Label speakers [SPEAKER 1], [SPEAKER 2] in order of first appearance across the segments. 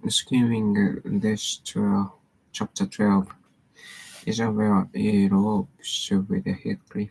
[SPEAKER 1] Skimming this 12, chapter 12, Isabel elopes with Heathcliff.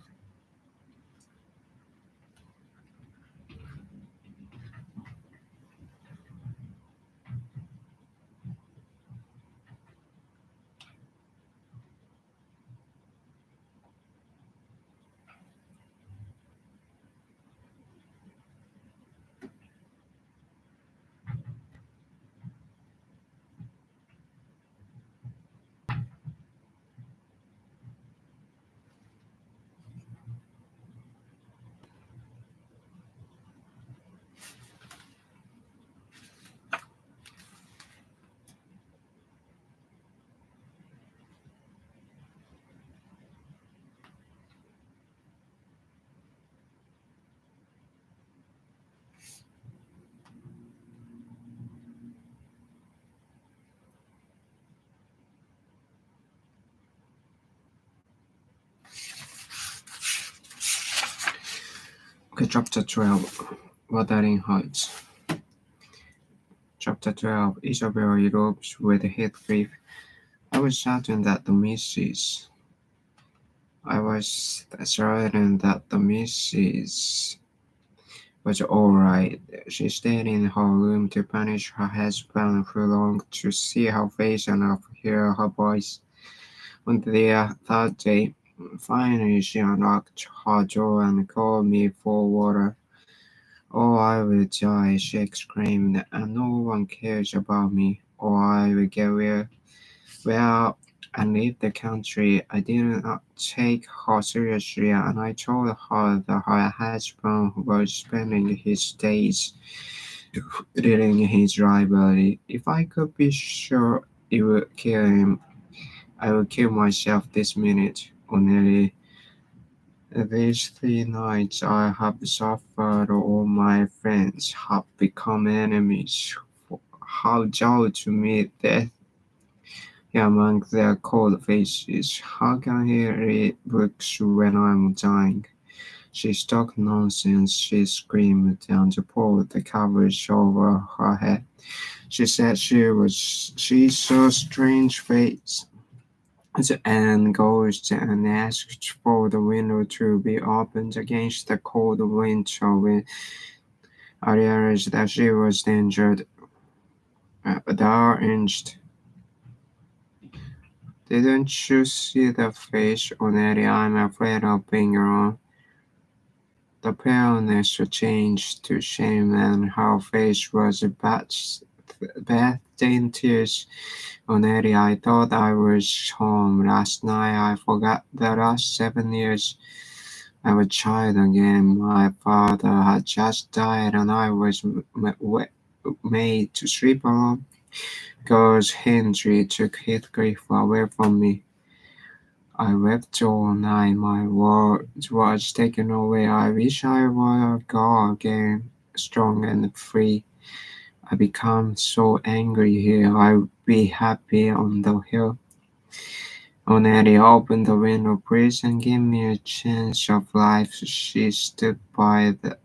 [SPEAKER 1] Okay, chapter 12, Wuthering Heights. Chapter 12, Isabel elopes with Heathcliff. I was certain that the Mrs. I was certain that the Mrs. was all right. She stayed in her room to punish her husband who longed to see her face and hear her voice. On the third day, finally she unlocked her door and called me for water. "Oh, I will die," she exclaimed, "and no one cares about me, or I will get well and leave the country." I did not take her seriously, and I told her that her husband was spending his days reading his library. If I could be sure it would kill him, I would kill myself this minute. Only these 3 nights I have suffered, all my friends have become enemies. How dull to meet death among their cold faces. How can he read books when I'm dying? She talked nonsense, she screamed, and pulled the covers over her head. She said she saw strange faces and ghosts and asked for the window to be opened against the cold winter wind. I realized that she was injured. Darnged. Didn't you see the face, Oneri? I'm afraid of being wrong. The paleness changed to shame, and her face was bathed in tears. Oneri, I thought I was home last night. I forgot the last 7 years. I was a child again. My father had just died, and I was made to sleep alone because Henry took Heathcliff away from me. I wept all night. My world was taken away. I wish I were a girl again, strong and free. I become so angry here. I'll be happy on the hill. Only open the window, please, and give me a chance of life. She stood by the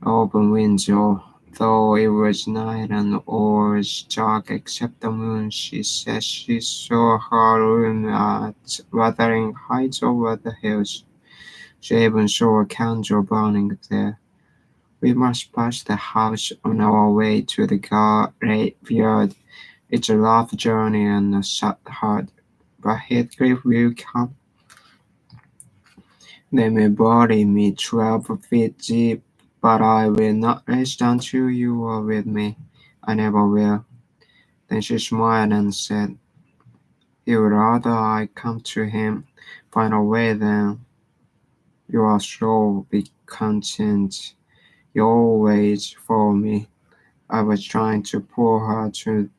[SPEAKER 1] open window. Though it was night and all was dark except the moon, she said she saw her room at Wuthering Heights over the hills. She even saw a candle burning there. We must pass the house on our way to the graveyard. It's a rough journey and a sad heart, but Heathcliff will come. They may bury me 12 feet deep, but I will not rest until you are with me. I never will. Then she smiled and said, "He would rather I come to him. Find a way then. You are sure, be content. You always for me." I was trying to pull her to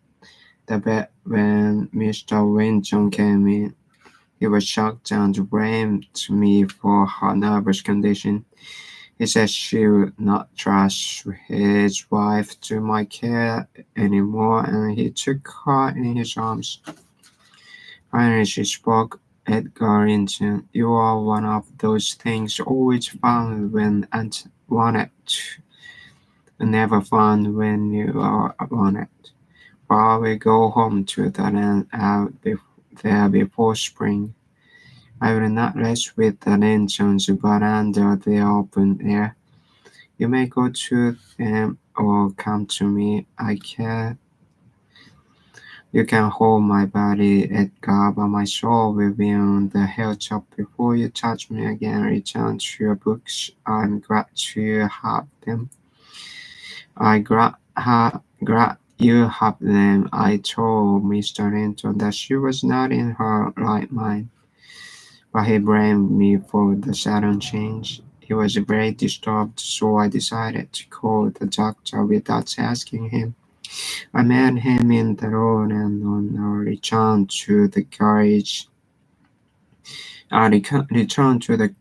[SPEAKER 1] the bed when Mr. Winton came in. He was shocked and blamed me for her nervous condition. He said she would not trust his wife to my care anymore, and he took her in his arms. Finally she spoke. "Edgar Linton, you are one of those things always found when wanted, and never found when you are wanted. but we go home to the land out there before spring. I will not rest with the lanterns, but under the open air. You may go to them or come to me. I care. You can hold my body at God, but my soul will be on the hilltop before you touch me again. Return to your books. I'm glad to have them. Glad you have them. I told Mr. Linton that she was not in her right mind, but he blamed me for the sudden change. He was very disturbed, so I decided to call the doctor without asking him. I met him in the road, and on our return to the garage, returned to the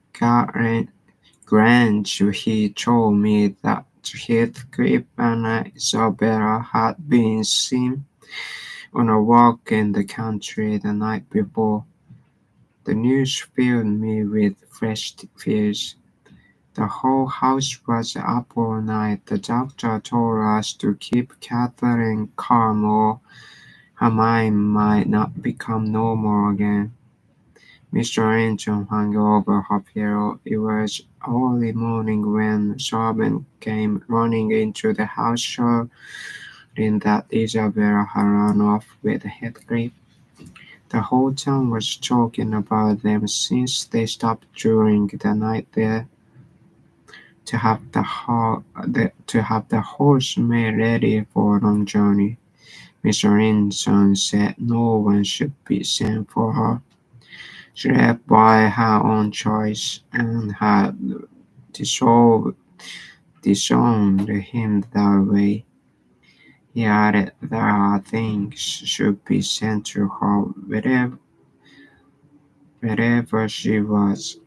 [SPEAKER 1] Grange, he told me that Heathcliff and Isabella had been seen on a walk in the country the night before. The news filled me with fresh fears. The whole house was up all night. The doctor told us to keep Catherine calm or her mind might not become normal again. Mr. Ransom hung over her pillow. It was early morning when Robin came running into the house shouting that Isabella had run off with Heathcliff. The whole town was talking about them since they stopped during the night there to have the horse made ready for a long journey. Mr. Ransom said no one should be sent for her. She left by her own choice and had disowned him that way. He added that things should be sent to her wherever she was.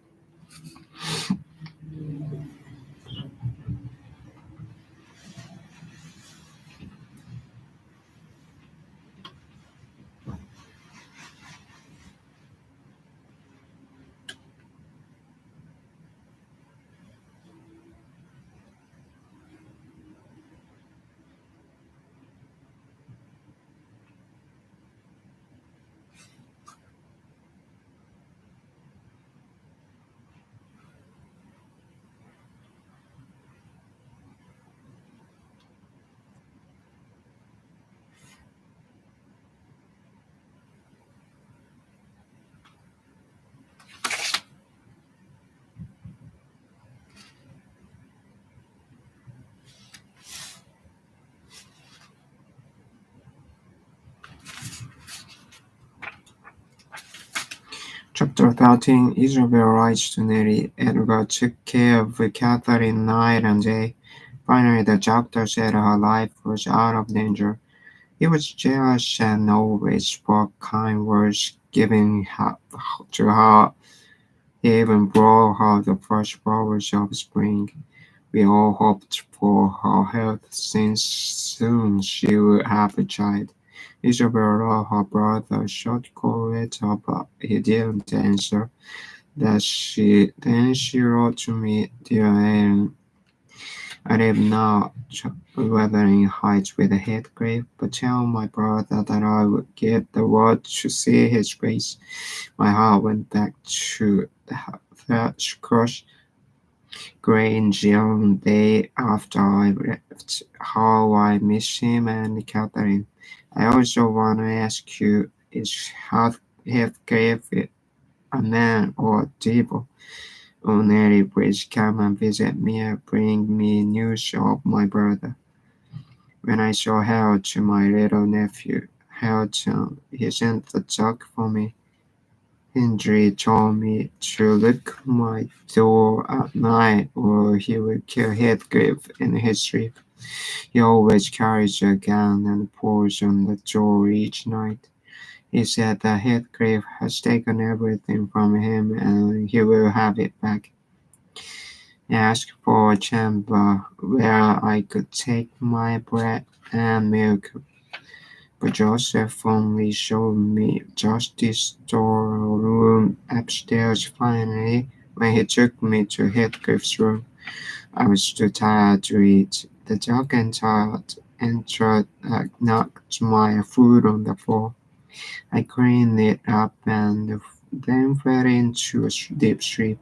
[SPEAKER 1] Chapter 13 Isabel writes to Nellie. Edgar took care of Catherine night and day. Finally, the doctor said her life was out of danger. He was jealous and always spoke kind words, giving her to her. He even brought her the first flowers of spring. We all hoped for her health, since soon she would have a child. Isabel wrote her brother a short cold letter, but he didn't answer. Then she wrote to me, "Dear Ellen, I live now Wuthering Heights with a Heathcliff, but tell my brother that I would give the world to see his face." My heart went back to that crushed Grange on the day after I left. How I miss him and Catherine. I also want to ask you, is Heathcliff a man or a devil? Oh, Nelly, please come and visit me and bring me news of my brother. When I saw Harold to my little nephew, Harold, he sent the dog for me. Hendry told me to look my door at night or he would kill Heathcliff in his sleep. He always carries a gun and pours on the door each night. He said that Heathcliff has taken everything from him and he will have it back. He asked for a chamber where I could take my bread and milk, but Joseph only showed me just this storeroom upstairs. Finally, when he took me to Heathcliff's room, I was too tired to eat. The dog and entered knocked my food on the floor. I cleaned it up and then fell into a deep sleep,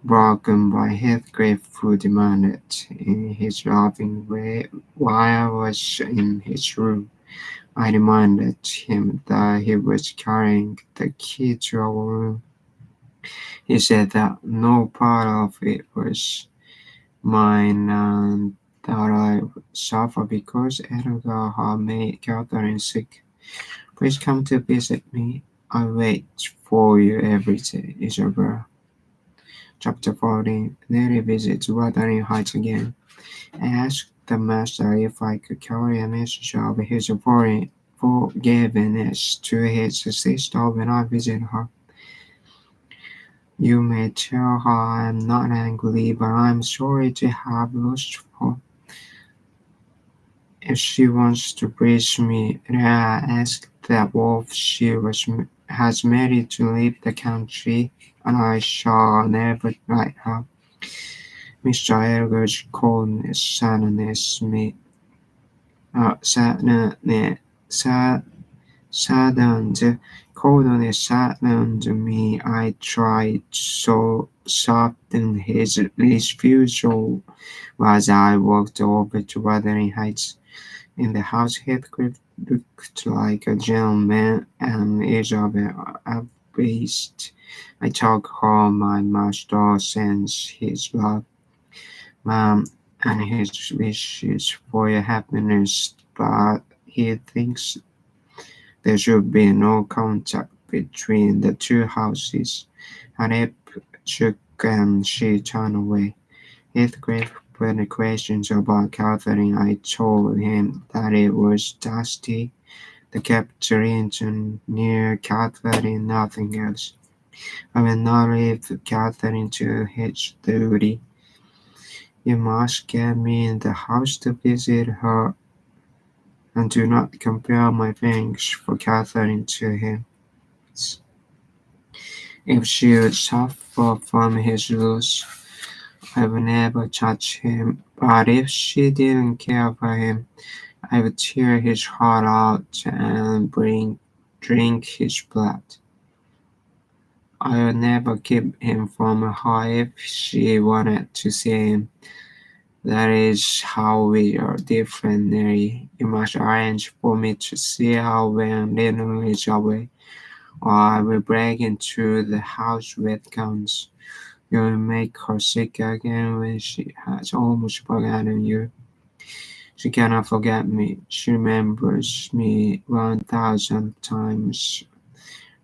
[SPEAKER 1] broken by Heathcliff, who demanded, in his loving way, why I was in his room. I reminded him that he was carrying the key to our room. He said that no part of it was mine and that I would suffer because Edgar had made Catherine sick. Please come to visit me. I wait for you every day, Isabel. Chapter 14. Nearly visits Wuthering Heights again. I asked the master if I could carry a message of his forgiveness to his sister when I visit her. You may tell her I am not angry, but I am sorry to have lost her. If she wants to praise me, I ask that wolf she has married to leave the country, and I shall never write her. Mr. Elgar's coldness saddened saddened saddened me. I tried so soften his refusal as I walked over to Wuthering Heights. In the house, Heathcliff looked like a gentleman and Isabel a beast. I told her my master sends his love, ma'am, and his wishes for your happiness, but he thinks there should be no contact between the two houses. Her lip shook and she turned away. Heathcliff put questions about Catherine. I told him that it was Dusty, the captain near Catherine, nothing else. I will not leave Catherine to his duty. You must get me in the house to visit her, and do not compare my things for Catherine to him. If she would suffer from his loss, I would never touch him, but if she didn't care for him, I would tear his heart out and drink his blood. I would never keep him from her if she wanted to see him. That is how we are different, Neri. You must arrange for me to see her when Little is away, or I will break into the house with guns. You will make her sick again when she has almost forgotten you. She cannot forget me. She remembers me 1,000 times.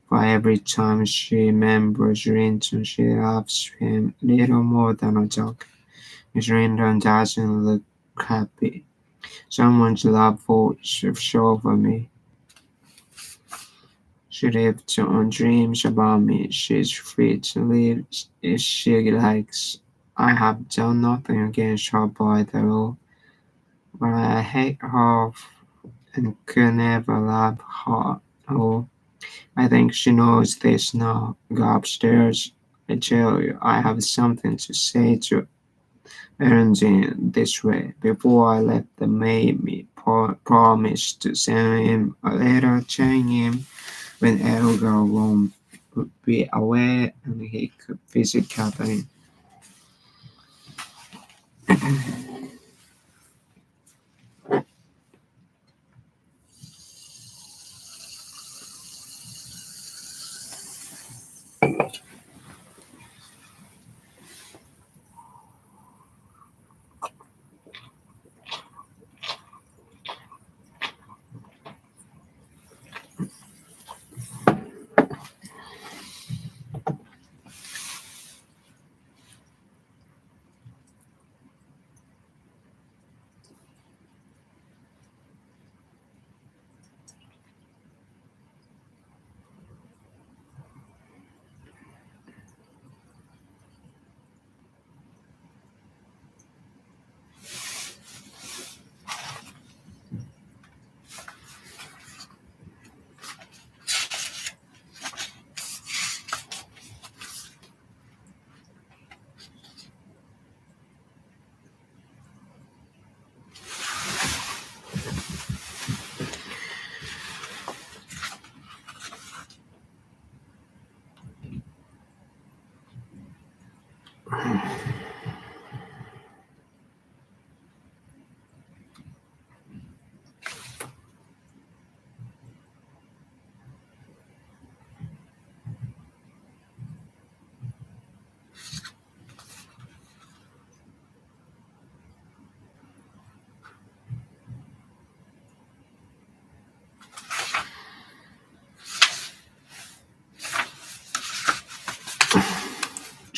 [SPEAKER 1] For every time she remembers Rinton, she loves him little more than a dog. Miss Rinton doesn't look happy. Someone's love voice over me. She lives on dreams about me. She's free to live if she likes. I have done nothing against her by the law, but I hate her and could never love her. Oh, I think she knows this now. Go upstairs. I tell you, I have something to say to Erendine this way. Before I left the maid me promised to send him a letter telling him when Elgar won't be away and he could visit Catherine.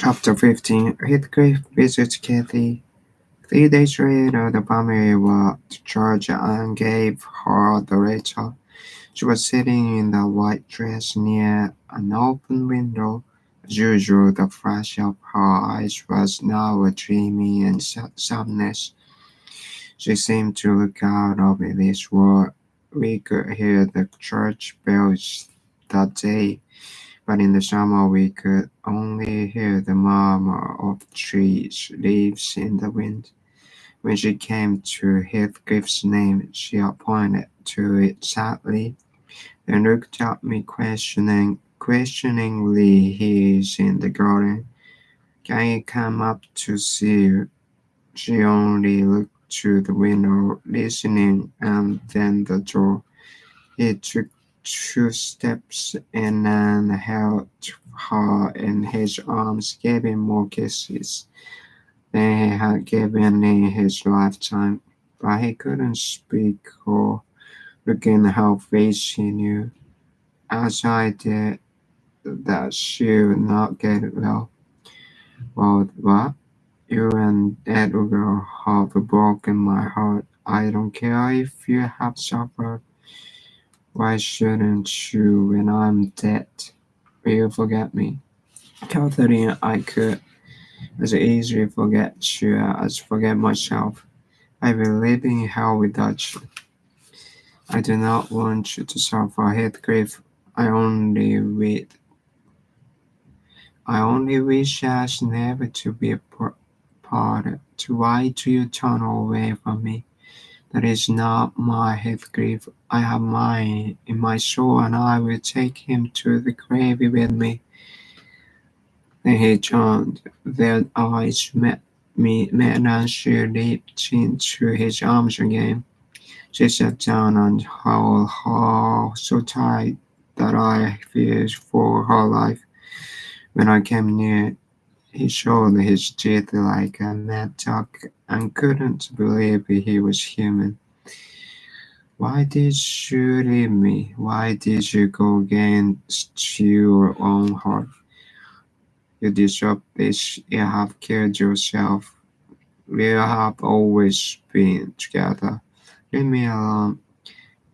[SPEAKER 1] Chapter 15. Heathcliff visits Kathy. 3 days later, the family were to church and gave her the letter. She was sitting in the white dress near an open window. As usual, the flash of her eyes was now a dreamy and sadness. She seemed to look out of this world. We could hear the church bells that day, but in the summer we could only hear the murmur of trees, leaves in the wind. When she came to Heathcliff's name, she pointed to it sadly, then looked at me questioningly. He is in the garden. Can you come up to see you? She only looked to the window, listening, and then the door. He took 2 steps in and held her in his arms, giving more kisses than he had given in his lifetime. But he couldn't speak or look in her face. He knew, as I did, that she would not get well. Well, what? You and Edgar have broken my heart. I don't care if you have suffered. Why shouldn't you when I'm dead? Will you forget me? Catherine, I could as easily forget you as forget myself. I will live in hell without you. I do not want you to suffer, Heathcliff. I only wish us never to be apart. Why do you turn away from me? That is not my Heathcliff. I have mine in my soul, and I will take him to the grave with me. Then he turned. Their eyes met and she leaped into his arms again. She sat down and held her so tight that I feared for her life. When I came near, he showed his teeth like a mad dog and couldn't believe he was human. Why did you leave me? Why did you go against your own heart? You deserve this. You have killed yourself. We have always been together. Leave me alone.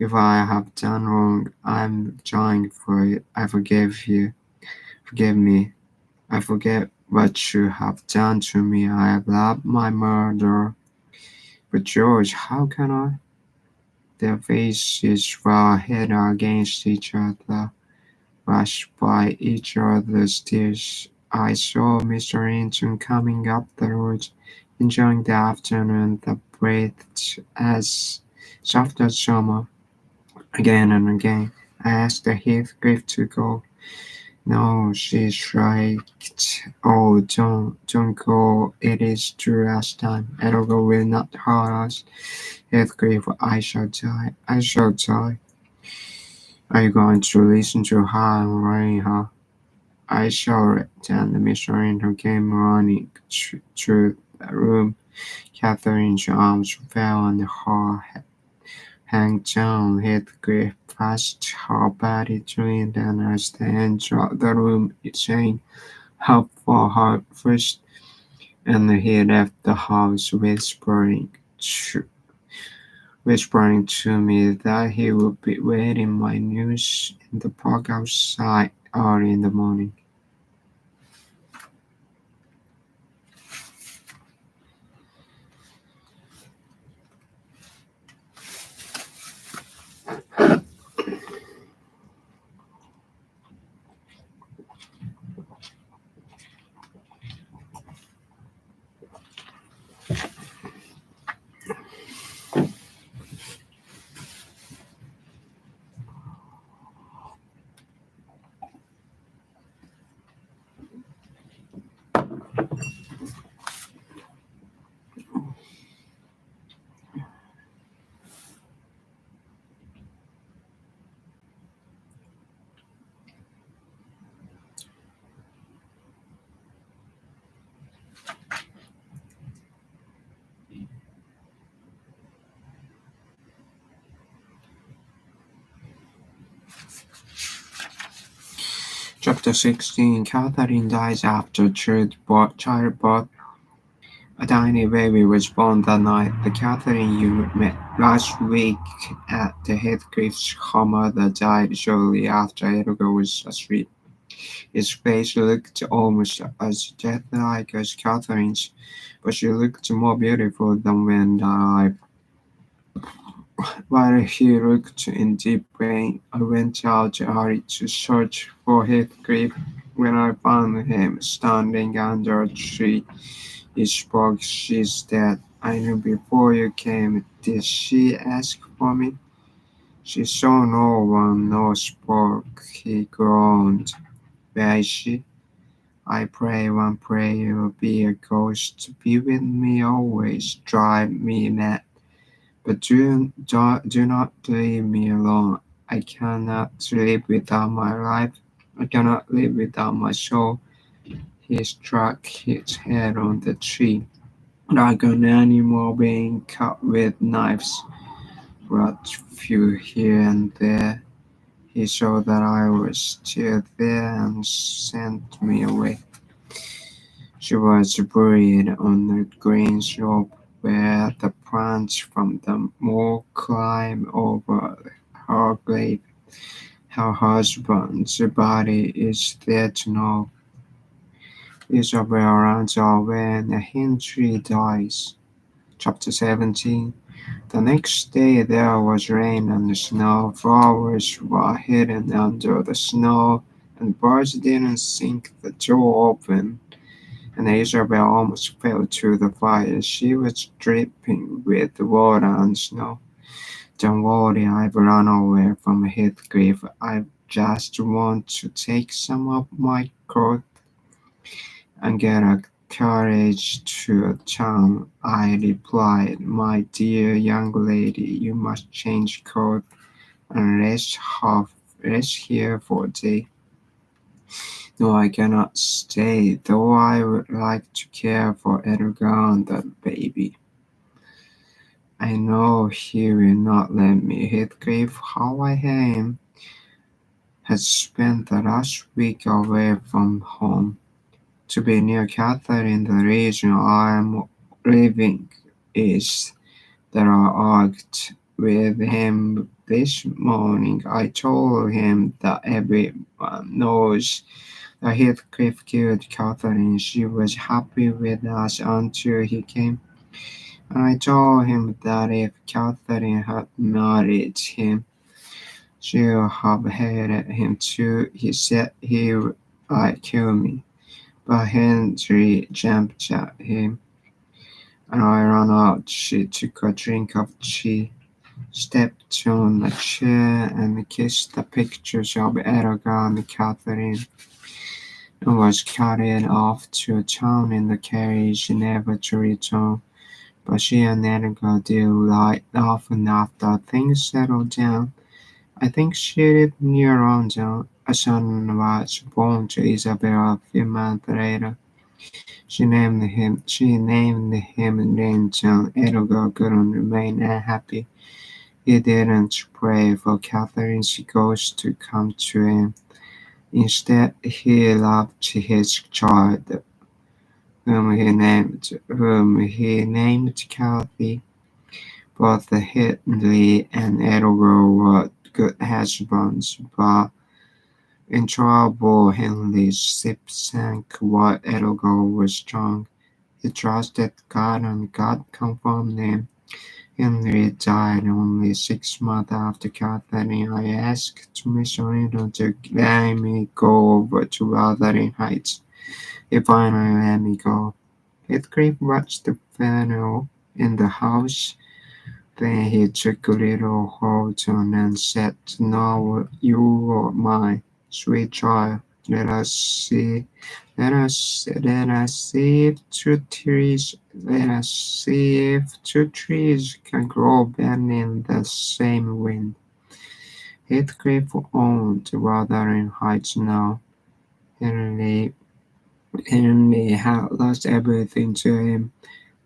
[SPEAKER 1] If I have done wrong, I'm dying for it. I forgive you. Forgive me. I forget what you have done to me. I have loved my murderer. But George, how can I? Their faces were hid against each other, brushed by each other's tears. I saw Mr. Hinton coming up the road, enjoying the afternoon that breathed as soft as summer. Again and again, I asked Heathcliff to go. No, she shrieked. Oh, don't go. It is the last time. Edgar will not hurt us. Heathcliff, I shall die. I shall die. Are you going to listen to her and worry her? I shouted, and Mr. Hinton came running through the room. Catherine's arms fell on her, hang down. Heathcliff passed her body to Linton as they entered the room, saying, "Help for her first," and he left the house whispering to me that he would be waiting my news in the park outside early in the morning. Chapter 16. Catherine dies after childbirth. A tiny baby was born that night. The Catherine you met last week at the Heathcliff's her mother died shortly after Edgar was asleep. His face looked almost as death-like as Catherine's, but she looked more beautiful than when I. While he looked in deep pain, I went out hurried to search for Heathcliff. When I found him standing under a tree, he spoke. She's dead. I knew before you came. Did she ask for me? She saw no one, no spoke. He groaned. Where is she? I pray one prayer be a ghost. Be with me always. Drive me mad. But do not leave me alone. I cannot live without my life. I cannot live without my soul. He struck his head on the tree, like an animal being cut with knives. Blood flew here and there. He saw that I was still there and sent me away. She was buried on the green slope where the plants from the moor climbed over her grave. Her husband's body is there to know. Isabel runs away and Henry dies. Chapter 17. The next day there was rain and snow. Flowers were hidden under the snow, and birds didn't sing. The door open, and Isabel almost fell to the fire. She was dripping with water and snow. Don't worry, I've run away from Heathcliff. I just want to take some of my clothes and get a carriage to town. I replied, my dear young lady, you must change clothes and rest here for a day. No, I cannot stay, though I would like to care for Edgar and the baby. I know he will not let me. Heathcliff, how I hate him, has spent the last week away from home. To be near Catherine, the region I am living is that I argued with him this morning. I told him that everyone knows that Heathcliff killed Catherine. She was happy with us until he came. And I told him that if Catherine had married him, she would have hated him too. He said he would kill me. But Henry jumped at him, and I ran out. She took a drink of tea, stepped on a chair, and kissed the pictures of Edgar and Catherine, and was carried off to town in the carriage, never to return. But she and Edgar did write often after things settled down. I think she lived near London. A son was born to Isabel a few months later. She named him Linton. Edgar couldn't remain unhappy. He didn't pray for Catherine's ghost to come to him. Instead, he loved his child, whom he named Kathy. Both Henry and Edgar were good husbands, but in trouble Henry's ship sank while Edgar was strong. He trusted God and God confirmed him. Henry died only 6 months after Catherine. I asked Miss Riddle to let me go over to Wuthering Heights. He finally let me go. Heathcliff watched the funeral in the house. Then he took a little hold on and said, now you are mine, sweet child. Let us see if two trees can grow bend in the same wind. Heathcliff owned Wuthering Heights now. Henry, Henry had lost everything to him.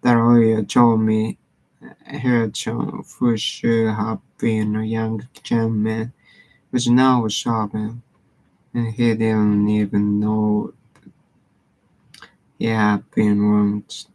[SPEAKER 1] The lawyer told me Hareton, who should have been a young gentleman, was now sobbing. and he didn't even know he had been wronged.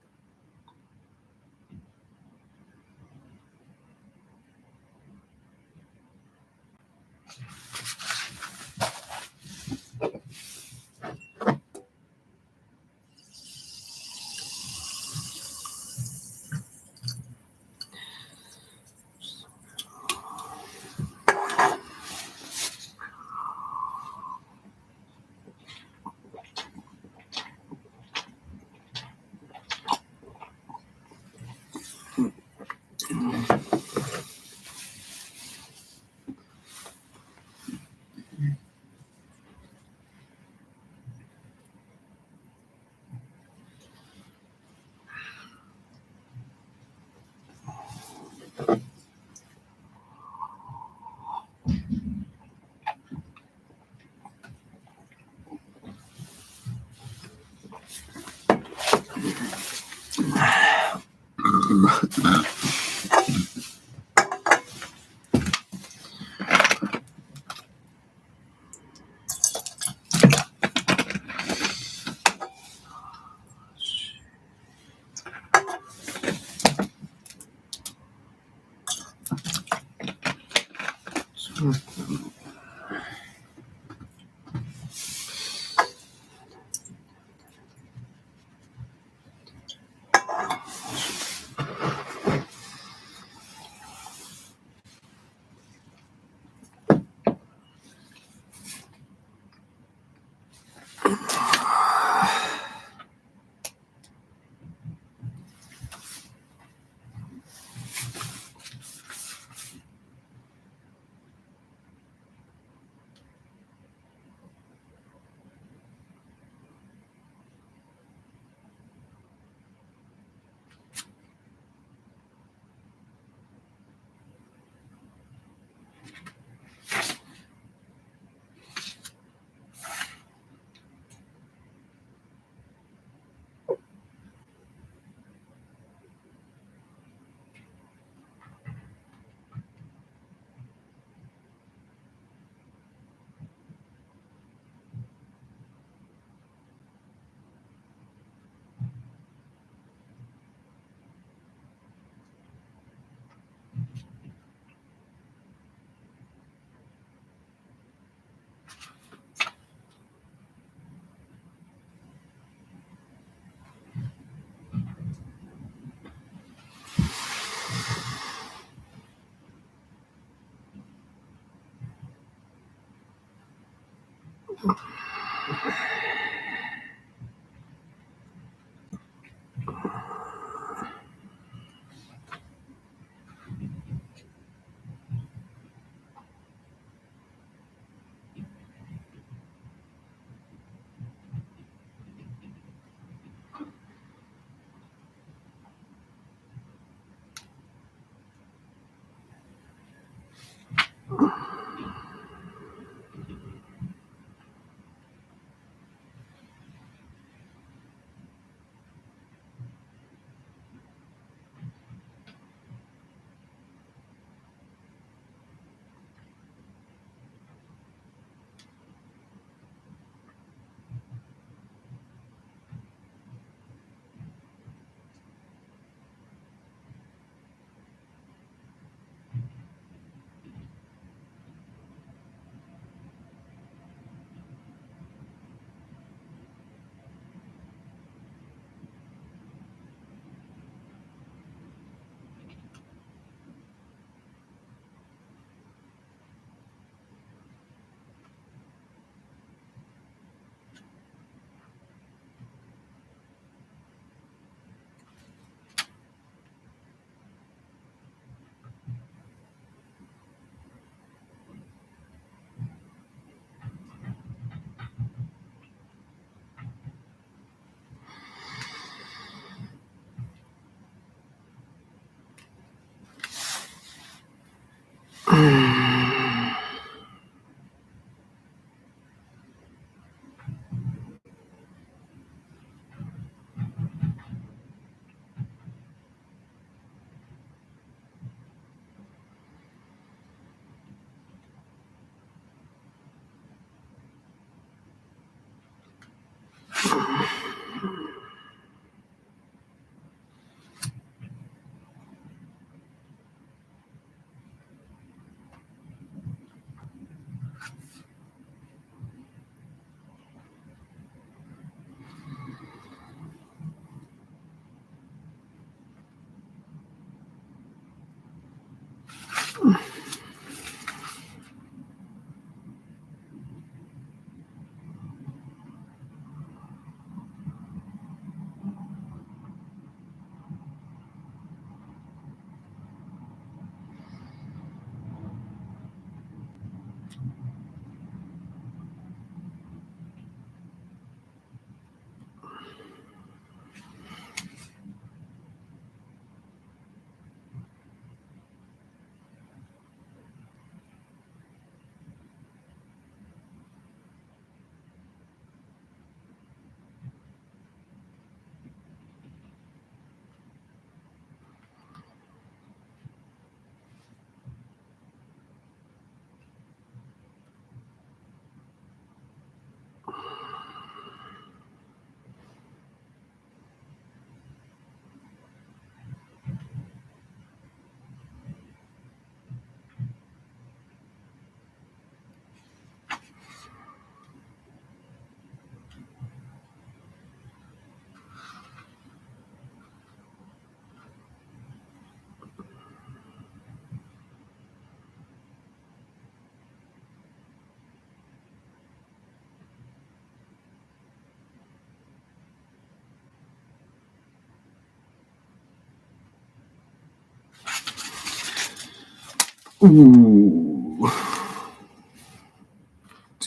[SPEAKER 1] Ooh.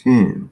[SPEAKER 1] Damn.